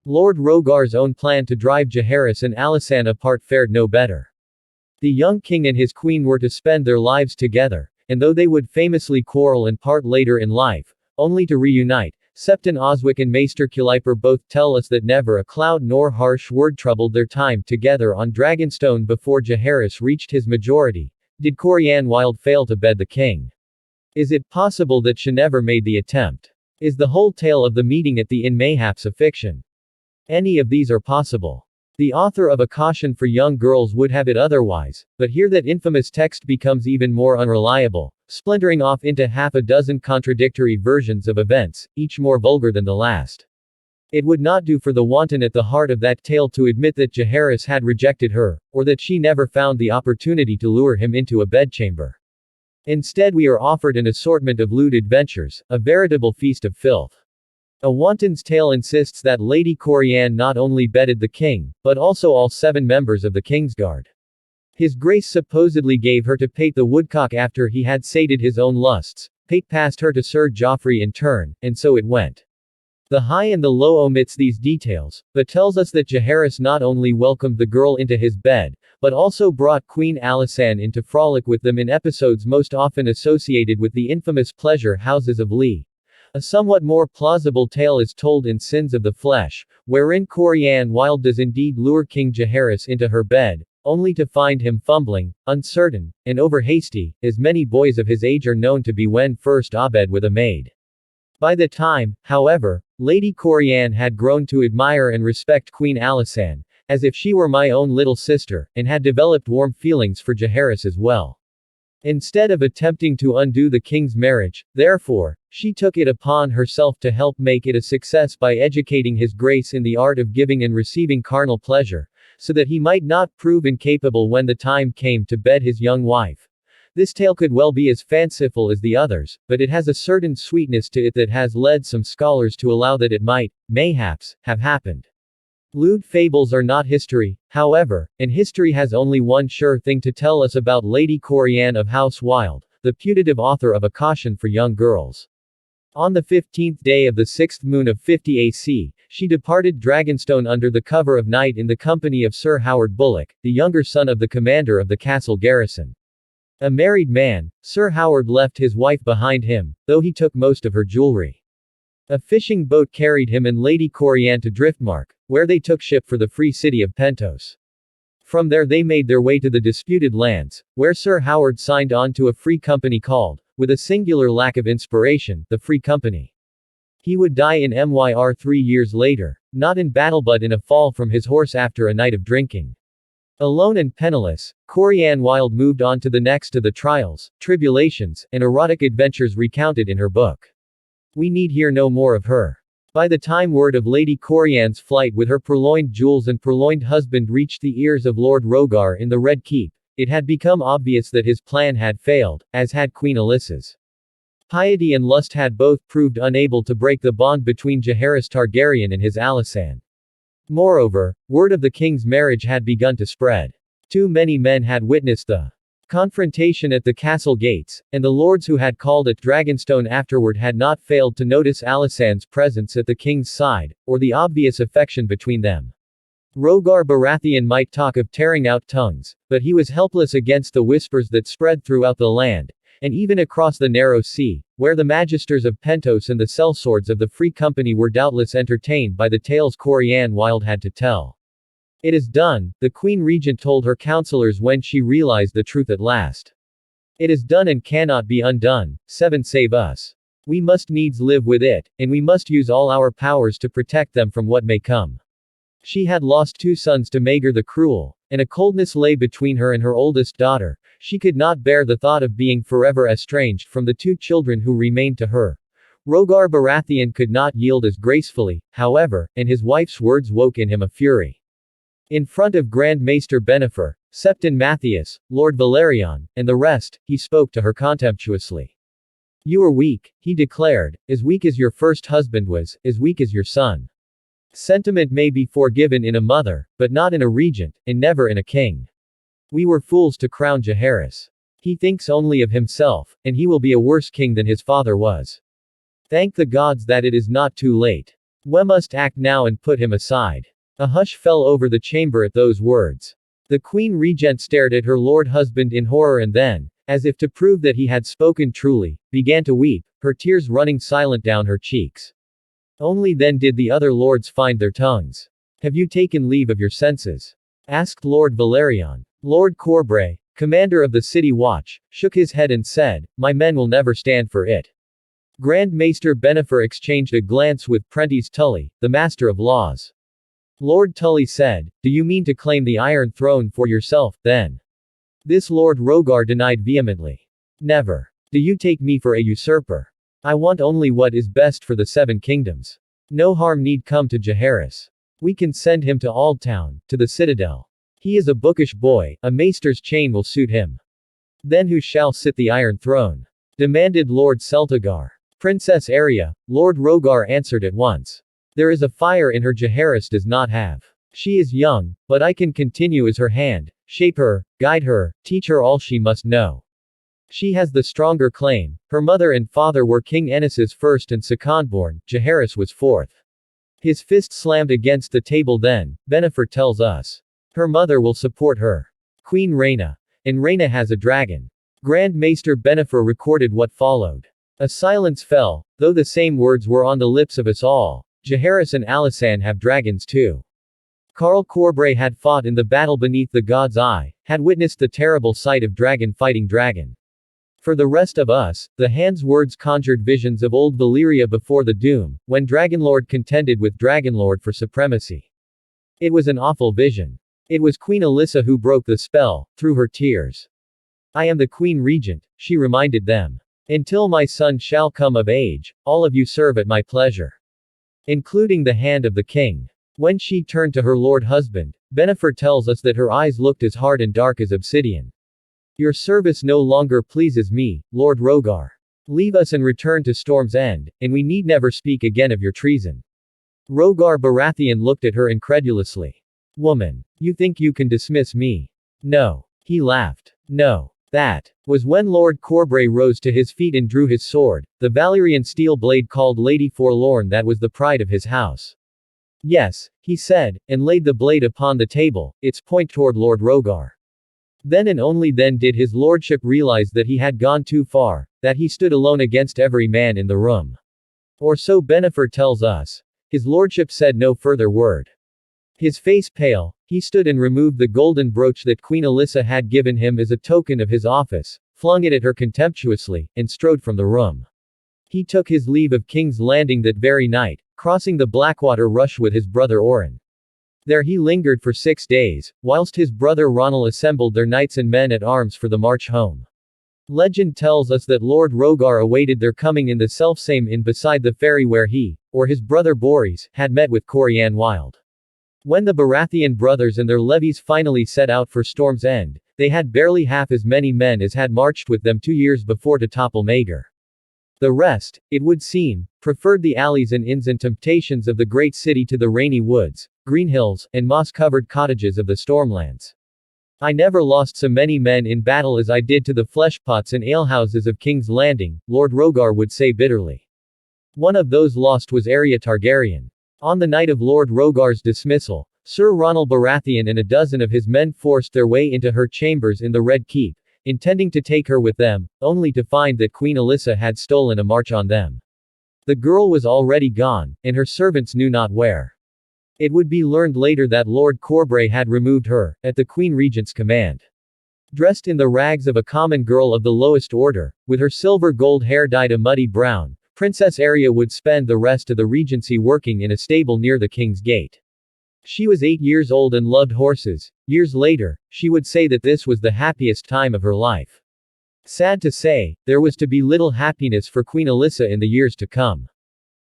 Lord Rogar's own plan to drive Jaehaerys and Alysanne apart fared no better. The young king and his queen were to spend their lives together, and though they would famously quarrel and part later in life, only to reunite, Septon Oswyck and Maester Culiper both tell us that never a cloud nor harsh word troubled their time together on Dragonstone before Jaehaerys reached his majority. Did Corianne Wild fail to bed the king? Is it possible that she never made the attempt? Is the whole tale of the meeting at the inn mayhaps a fiction? Any of these are possible. The author of A Caution for Young Girls would have it otherwise, but here that infamous text becomes even more unreliable, splintering off into half a dozen contradictory versions of events, each more vulgar than the last. It would not do for the wanton at the heart of that tale to admit that Jaehaerys had rejected her, or that she never found the opportunity to lure him into a bedchamber. Instead we are offered an assortment of lewd adventures, a veritable feast of filth. A wanton's tale insists that Lady Corianne not only bedded the king, but also all 7 members of the Kingsguard. His Grace supposedly gave her to Pate the Woodcock after he had sated his own lusts. Pate passed her to Sir Joffrey in turn, and so it went. The High and the Low omits these details, but tells us that Jaehaerys not only welcomed the girl into his bed, but also brought Queen Alysanne into frolic with them in episodes most often associated with the infamous pleasure houses of Lee. A somewhat more plausible tale is told in Sins of the Flesh, wherein Corianne Wild does indeed lure King Jaehaerys into her bed, only to find him fumbling, uncertain, and over-hasty, as many boys of his age are known to be when first abed with a maid. By the time, however, Lady Corianne had grown to admire and respect Queen Alysanne, as if she were my own little sister, and had developed warm feelings for Jaehaerys as well. Instead of attempting to undo the king's marriage, therefore, she took it upon herself to help make it a success by educating his grace in the art of giving and receiving carnal pleasure, so that he might not prove incapable when the time came to bed his young wife. This tale could well be as fanciful as the others, but it has a certain sweetness to it that has led some scholars to allow that it might, mayhaps, have happened. Lewd fables are not history, however, and history has only one sure thing to tell us about Lady Corianne of House Wild, the putative author of A Caution for Young Girls. On the 15th day of the 6th moon of 50 AC, she departed Dragonstone under the cover of night in the company of Sir Howard Bullock, the younger son of the commander of the castle garrison. A married man, Sir Howard left his wife behind him, though he took most of her jewelry. A fishing boat carried him and Lady Corianne to Driftmark, where they took ship for the free city of Pentos. From there they made their way to the disputed lands, where Sir Howard signed on to a free company called, with a singular lack of inspiration, the Free Company. He would die in MYR 3 years later, not in battle but in a fall from his horse after a night of drinking. Alone and penniless, Corianne Wild moved on to the next of the trials, tribulations, and erotic adventures recounted in her book. We need hear no more of her. By the time word of Lady Corianne's flight with her purloined jewels and purloined husband reached the ears of Lord Rogar in the Red Keep, it had become obvious that his plan had failed, as had Queen Alyssa's. Piety and lust had both proved unable to break the bond between Jaehaerys Targaryen and his Alysanne. Moreover, word of the king's marriage had begun to spread. Too many men had witnessed the confrontation at the castle gates, and the lords who had called at Dragonstone afterward had not failed to notice Alysanne's presence at the king's side, or the obvious affection between them. Rogar Baratheon might talk of tearing out tongues, but he was helpless against the whispers that spread throughout the land, and even across the narrow sea, where the magisters of Pentos and the sellswords of the Free Company were doubtless entertained by the tales Corianne Wild had to tell. It is done, the Queen Regent told her counselors when she realized the truth at last. It is done and cannot be undone. 7 Save us. We must needs live with it, and we must use all our powers to protect them from what may come. She had lost 2 sons to Maegor the Cruel, and a coldness lay between her and her oldest daughter. She could not bear the thought of being forever estranged from the 2 children who remained to her. Rogar Baratheon could not yield as gracefully, however, and his wife's words woke in him a fury. In front of Grand Maester Benefer, Septon Matthias, Lord Valerion, and the rest, he spoke to her contemptuously. You are weak, he declared, as weak as your first husband was, as weak as your son. Sentiment may be forgiven in a mother, but not in a regent, and never in a king. We were fools to crown Jaehaerys. He thinks only of himself, and he will be a worse king than his father was. Thank the gods that it is not too late. We must act now and put him aside. A hush fell over the chamber at those words. The Queen Regent stared at her lord husband in horror and then, as if to prove that he had spoken truly, began to weep, her tears running silent down her cheeks. Only then did the other lords find their tongues. Have you taken leave of your senses? Asked Lord Valerion. Lord Corbray, commander of the city watch, shook his head and said, my men will never stand for it. Grand Maester Benefer exchanged a glance with Prentice Tully, the master of laws. Lord Tully said, do you mean to claim the Iron Throne for yourself, then? This Lord Rogar denied vehemently. Never. Do you take me for a usurper? I want only what is best for the Seven Kingdoms. No harm need come to Jaehaerys. We can send him to Aldtown, to the Citadel. He is a bookish boy, a maester's chain will suit him. Then who shall sit the Iron Throne? Demanded Lord Celtigar. Princess Arya, Lord Rogar answered at once. There is a fire in her Jaehaerys does not have. She is young, but I can continue as her hand, shape her, guide her, teach her all she must know. She has the stronger claim. Her mother and father were King Ennis's first and secondborn, Jaehaerys was fourth. His fist slammed against the table then, Benefer tells us. Her mother will support her. Queen Rhaena. And Rhaena has a dragon. Grand Maester Benefer recorded what followed. A silence fell, though the same words were on the lips of us all. Jaehaerys and Alysanne have dragons too. Karl Corbray had fought in the battle beneath the god's eye, had witnessed the terrible sight of dragon fighting dragon. For the rest of us, the hand's words conjured visions of old Valyria before the doom, when Dragonlord contended with Dragonlord for supremacy. It was an awful vision. It was Queen Alyssa who broke the spell, through her tears. I am the Queen Regent, she reminded them. Until my son shall come of age, all of you serve at my pleasure. Including the hand of the king. When she turned to her lord husband, Benefer tells us that her eyes looked as hard and dark as obsidian. Your service no longer pleases me, Lord Rogar. Leave us and return to Storm's End, and we need never speak again of your treason. Rogar Baratheon looked at her incredulously. Woman, you think you can dismiss me? No. He laughed. No. That was when Lord Corbray rose to his feet and drew his sword, the Valyrian steel blade called Lady Forlorn that was the pride of his house. Yes, he said, and laid the blade upon the table, its point toward Lord Rogar. Then and only then did his lordship realize that he had gone too far, that he stood alone against every man in the room. Or so Benefer tells us. His lordship said no further word. His face pale, he stood and removed the golden brooch that Queen Alyssa had given him as a token of his office, flung it at her contemptuously, and strode from the room. He took his leave of King's Landing that very night, crossing the Blackwater Rush with his brother Oren. There he lingered for 6 days, whilst his brother Ronald assembled their knights and men at arms for the march home. Legend tells us that Lord Rogar awaited their coming in the selfsame inn beside the ferry where he, or his brother Boris, had met with Corianne Wild. When the Baratheon brothers and their levies finally set out for Storm's End, they had barely half as many men as had marched with them 2 years before to topple Maegor. The rest, it would seem, preferred the alleys and inns and temptations of the great city to the rainy woods, green hills, and moss-covered cottages of the Stormlands. I never lost so many men in battle as I did to the fleshpots and alehouses of King's Landing, Lord Rogar would say bitterly. One of those lost was Arya Targaryen. On the night of Lord Rogar's dismissal, Sir Ronald Baratheon and a dozen of his men forced their way into her chambers in the Red Keep, intending to take her with them, only to find that Queen Alyssa had stolen a march on them. The girl was already gone, and her servants knew not where. It would be learned later that Lord Corbray had removed her, at the Queen Regent's command. Dressed in the rags of a common girl of the lowest order, with her silver-gold hair dyed a muddy brown, Princess Arya would spend the rest of the regency working in a stable near the king's gate. She was 8 years old and loved horses. Years later, she would say that this was the happiest time of her life. Sad to say, there was to be little happiness for Queen Alyssa in the years to come.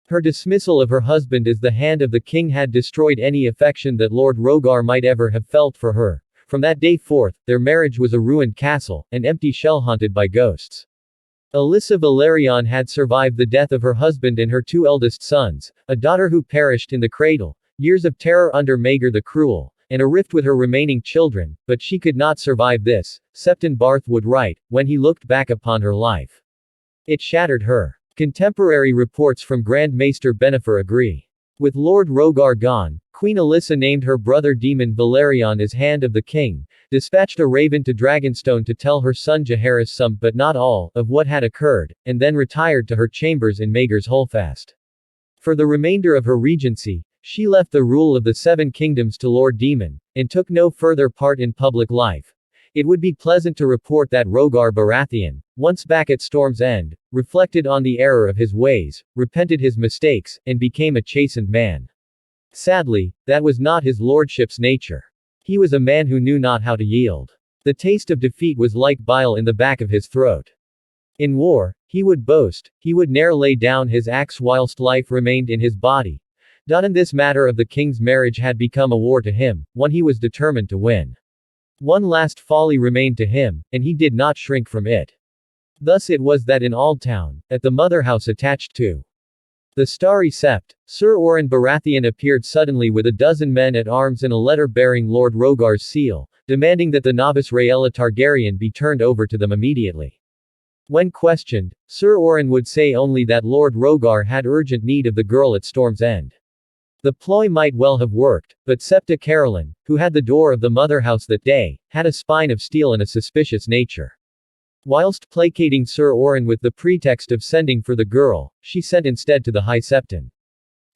Her dismissal of her husband as the hand of the king had destroyed any affection that Lord Rogar might ever have felt for her. From that day forth, their marriage was a ruined castle, an empty shell haunted by ghosts. Alyssa Valerion had survived the death of her husband and her 2 eldest sons, a daughter who perished in the cradle, years of terror under Maegor the Cruel, and a rift with her remaining children, but she could not survive this, Septon Barth would write, when he looked back upon her life. It shattered her. Contemporary reports from Grand Maester Benefer agree. With Lord Rhaegar gone, Queen Alyssa named her brother Daemon Valerion as Hand of the King, dispatched a raven to Dragonstone to tell her son Jaehaerys some but not all of what had occurred, and then retired to her chambers in Maegor's Holdfast. For the remainder of her regency, she left the rule of the Seven Kingdoms to Lord Daemon, and took no further part in public life. It would be pleasant to report that Rhaegar Baratheon, once back at Storm's End, reflected on the error of his ways, repented his mistakes, and became a chastened man. Sadly, that was not his lordship's nature. He was a man who knew not how to yield. The taste of defeat was like bile in the back of his throat. In war, he would boast, he would ne'er lay down his axe whilst life remained in his body. And this matter of the king's marriage had become a war to him, one he was determined to win. One last folly remained to him, and he did not shrink from it. Thus it was that in Aldtown, at the mother house attached to the Starry Sept, Sir Oren Baratheon appeared suddenly with a dozen men at arms and a letter bearing Lord Rhaegar's seal, demanding that the novice Rhaella Targaryen be turned over to them immediately. When questioned, Sir Oren would say only that Lord Rhaegar had urgent need of the girl at Storm's End. The ploy might well have worked, but Septa Carolyn, who had the door of the mother house that day, had a spine of steel and a suspicious nature. Whilst placating Sir Oren with the pretext of sending for the girl, she sent instead to the High Septon.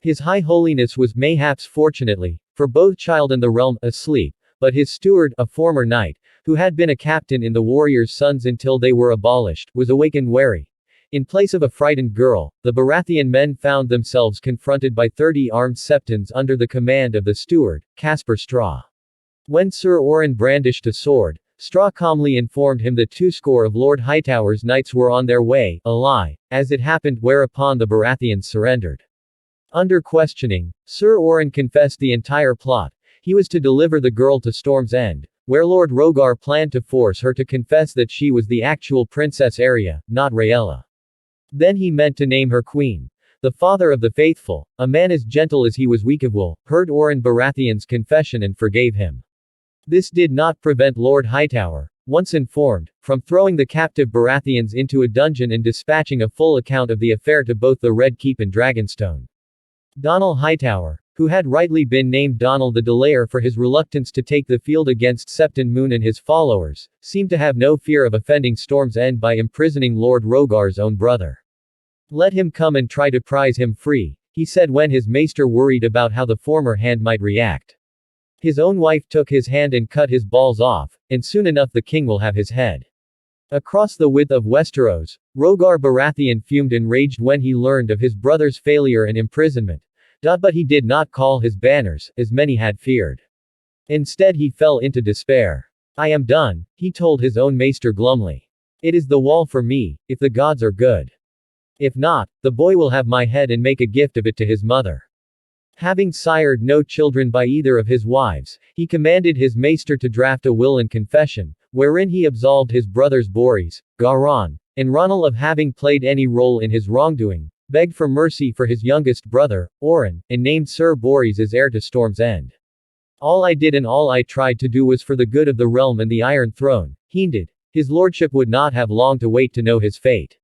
His High Holiness was mayhaps fortunately, for both child and the realm, asleep, but his steward, a former knight, who had been a captain in the warriors' sons until they were abolished, was awakened wary. In place of a frightened girl, the Baratheon men found themselves confronted by 30 armed Septons under the command of the steward, Caspar Straw. When Sir Oren brandished a sword, Straw calmly informed him that 20 of Lord Hightower's knights were on their way, a lie, as it happened, whereupon the Baratheons surrendered. Under questioning, Sir Oren confessed the entire plot. He was to deliver the girl to Storm's End, where Lord Rhaegar planned to force her to confess that she was the actual Princess Arya, not Rhaella. Then he meant to name her queen. The father of the faithful, a man as gentle as he was weak of will, heard Oren Baratheon's confession and forgave him. This did not prevent Lord Hightower, once informed, from throwing the captive Baratheons into a dungeon and dispatching a full account of the affair to both the Red Keep and Dragonstone. Donal Hightower, who had rightly been named Donal the Delayer for his reluctance to take the field against Septon Moon and his followers, seemed to have no fear of offending Storm's End by imprisoning Lord Rhaegar's own brother. Let him come and try to prize him free, he said when his maester worried about how the former hand might react. His own wife took his hand and cut his balls off, and soon enough the king will have his head. Across the width of Westeros, Rhaegar Baratheon fumed enraged when he learned of his brother's failure and imprisonment. But he did not call his banners, as many had feared. Instead he fell into despair. I am done, he told his own maester glumly. It is the wall for me, if the gods are good. If not, the boy will have my head and make a gift of it to his mother. Having sired no children by either of his wives, he commanded his maester to draft a will and confession, wherein he absolved his brothers Borrhys, Garon, and Ronal of having played any role in his wrongdoing, begged for mercy for his youngest brother, Oren, and named Sir Borrhys as heir to Storm's End. All I did and all I tried to do was for the good of the realm and the Iron Throne, he did. His lordship would not have long to wait to know his fate.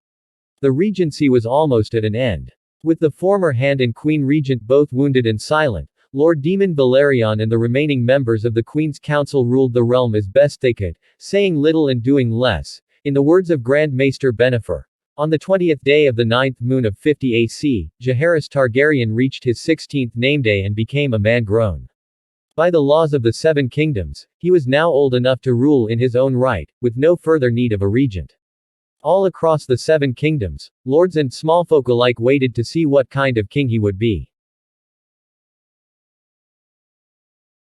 The regency was almost at an end. With the former Hand and Queen Regent both wounded and silent, Lord Daemon Valerion and the remaining members of the Queen's Council ruled the realm as best they could, saying little and doing less. In the words of Grand Maester Bennifer, on the 20th day of the 9th moon of 50 AC, Jaehaerys Targaryen reached his 16th nameday and became a man grown. By the laws of the Seven Kingdoms, he was now old enough to rule in his own right, with no further need of a regent. All across the Seven Kingdoms, lords and smallfolk alike waited to see what kind of king he would be.